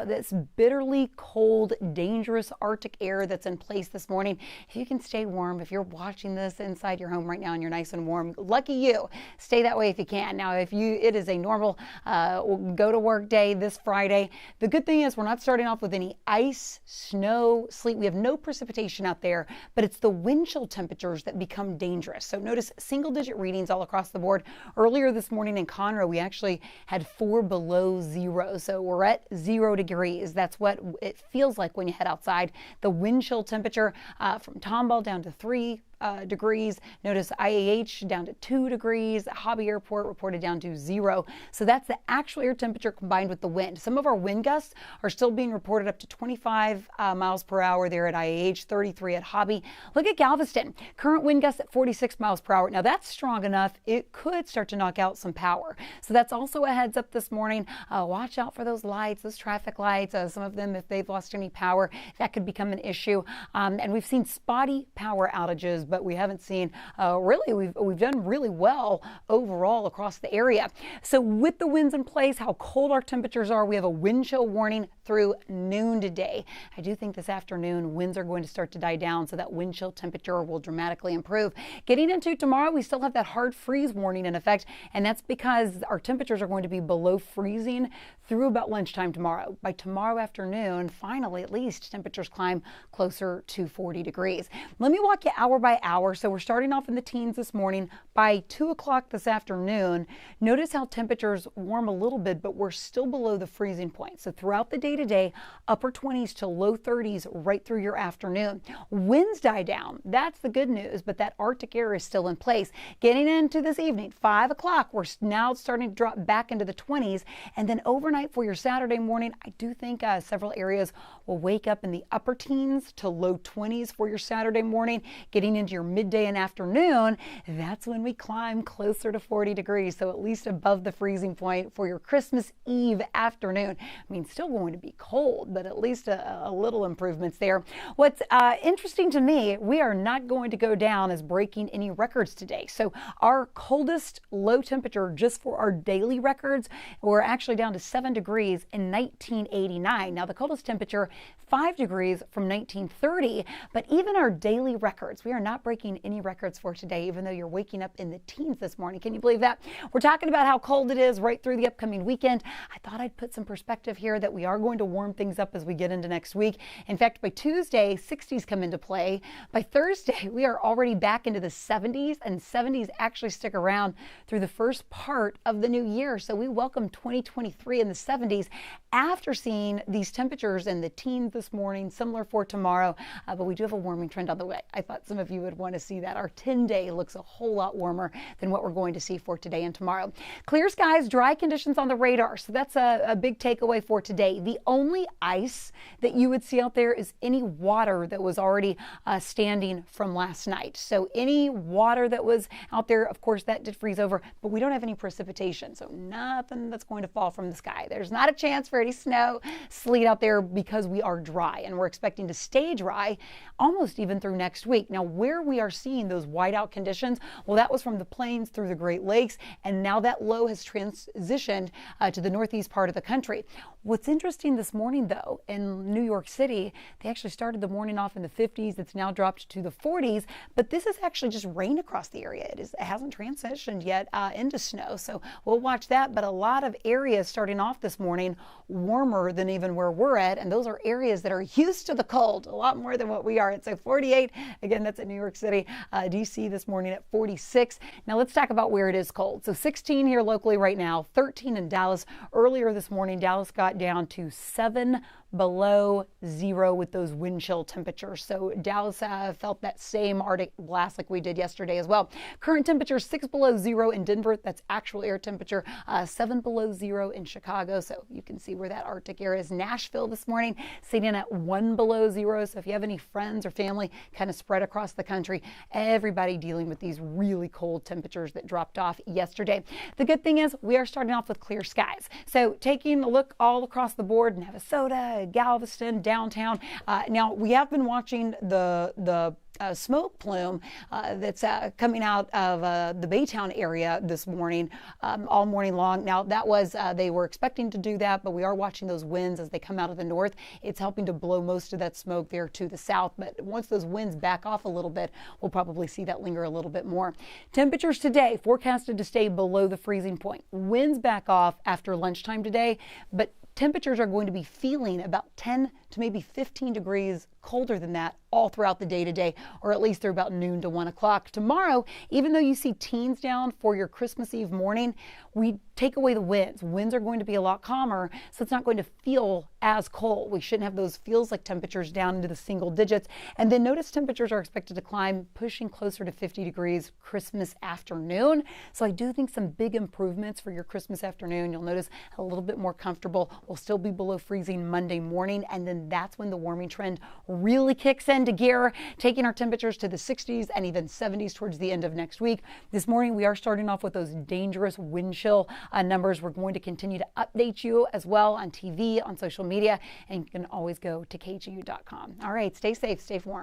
this bitterly cold, dangerous Arctic air that's in place this morning. If you can stay warm, if you're watching this inside your home right now and you're nice and warm, lucky you. Stay that way if you can. Now, if it is a normal go to work day this Friday, the good thing is we're not starting off with any ice, snow, sleet. We have no precipitation out there, but it's the wind chill temperatures that become dangerous. So notice single-digit readings all across the board. Earlier this morning in Conroe, we actually had 4 below zero. So we're at 0 degrees. That's what it feels like when you head outside. The wind chill temperature from Tomball down to 3 degrees. Notice IAH down to 2 degrees. Hobby Airport reported down to 0. So that's the actual air temperature combined with the wind. Some of our wind gusts are still being reported up to 25 miles per hour there at IAH, 33 at Hobby. Look at Galveston. Current wind gusts at 46 miles per hour. Now that's strong enough. It could start to knock out some power. So that's also a heads up this morning. Watch out for those lights, those traffic lights. Some of them, if they've lost any power, that could become an issue. And we've seen spotty power outages, but we haven't seen really, we've done really well overall across the area. So with the winds in place, how cold our temperatures are, we have a wind chill warning through noon today. I do think this afternoon winds are going to start to die down, so that wind chill temperature will dramatically improve. Getting into tomorrow, we still have that hard freeze warning in effect, and that's because our temperatures are going to be below freezing through about lunchtime tomorrow. By tomorrow afternoon, finally, at least, temperatures climb closer to 40 degrees. Let me walk you hour by hour. So we're starting off in the teens this morning. By 2 o'clock this afternoon, notice how temperatures warm a little bit, but we're still below the freezing point. So throughout the day today, upper 20s to low 30s right through your afternoon. Winds die down. That's the good news, but that Arctic air is still in place. Getting into this evening, 5 o'clock, we're now starting to drop back into the 20s. And then overnight for your Saturday morning, I do think several areas will wake up in the upper teens to low 20s for your Saturday morning. Getting into your midday and afternoon, that's when we climb closer to 40 degrees. So at least above the freezing point for your Christmas Eve afternoon. I mean, still going to be cold, but at least a little improvements there. What's interesting to me, we are not going to go down as breaking any records today. So our coldest low temperature just for our daily records, we're actually down to 7 degrees in 1989. Now the coldest temperature 5 degrees from 1930, but even our daily records, we are not breaking any records for today, even though you're waking up in the teens this morning. Can you believe that? We're talking about how cold it is right through the upcoming weekend. I thought I'd put some perspective here that we are going to warm things up as we get into next week. In fact, by Tuesday, 60s come into play. By Thursday, we are already back into the 70s, and 70s actually stick around through the first part of the new year. So we welcome 2023 in the 70s after seeing these temperatures in the teens this morning, similar for tomorrow, but we do have a warming trend on the way. I thought some of you would want to see that. Our 10-day looks a whole lot warmer than what we're going to see for today and tomorrow. Clear skies, dry conditions on the radar, so that's a big takeaway for today. The only ice that you would see out there is any water that was already standing from last night. So any water that was out there, of course, that did freeze over, but we don't have any precipitation, so nothing that's going to fall from the sky. There's not a chance for any snow, sleet out there because we are dry, and we're expecting to stay dry almost even through next week. Now, where we are seeing those whiteout conditions, well, that was from the plains through the Great Lakes, and now that low has transitioned to the northeast part of the country. What's interesting this morning, though, in New York City, they actually started the morning off in the 50s. It's now dropped to the 40s, but this is actually just rain across the area. It hasn't transitioned yet into snow, so we'll watch that. But a lot of areas starting off this morning warmer than even where we're at, and those are areas that are used to the cold, a lot more than what we are. It's like 48. Again, that's in New York City. DC this morning at 46. Now let's talk about where it is cold. So 16 here locally right now, 13 in Dallas. Earlier this morning, Dallas got down to 7 below zero with those wind chill temperatures. So Dallas felt that same Arctic blast like we did yesterday as well. Current temperature 6 below zero in Denver. That's actual air temperature. 7 below zero in Chicago. So you can see where that Arctic air is. Nashville this morning sitting at 1 below zero. So if you have any friends or family kind of spread across the country, everybody dealing with these really cold temperatures that dropped off yesterday. The good thing is we are starting off with clear skies. So taking a look all across the board, Concord, Navasota, Galveston, downtown. Now, we have been watching the smoke plume that's coming out of the Baytown area this morning, all morning long. Now, that was, they were expecting to do that, but we are watching those winds as they come out of the north. It's helping to blow most of that smoke there to the south, but once those winds back off a little bit, we'll probably see that linger a little bit more. Temperatures today forecasted to stay below the freezing point. Winds back off after lunchtime today, but temperatures are going to be feeling about 10 to maybe 15 degrees colder than that all throughout the day today, or at least through about noon to 1 o'clock. Tomorrow, even though you see teens down for your Christmas Eve morning, we take away the winds. Winds are going to be a lot calmer, so it's not going to feel as cold. We shouldn't have those feels like temperatures down into the single digits. And then notice temperatures are expected to climb, pushing closer to 50 degrees Christmas afternoon. So I do think some big improvements for your Christmas afternoon. You'll notice a little bit more comfortable. We'll still be below freezing Monday morning, and then that's when the warming trend really kicks into gear, taking our temperatures to the 60s and even 70s towards the end of next week. This morning, we are starting off with those dangerous wind chill numbers. We're going to continue to update you as well on TV, on social media, and you can always go to KHOU.com. All right, stay safe, stay warm.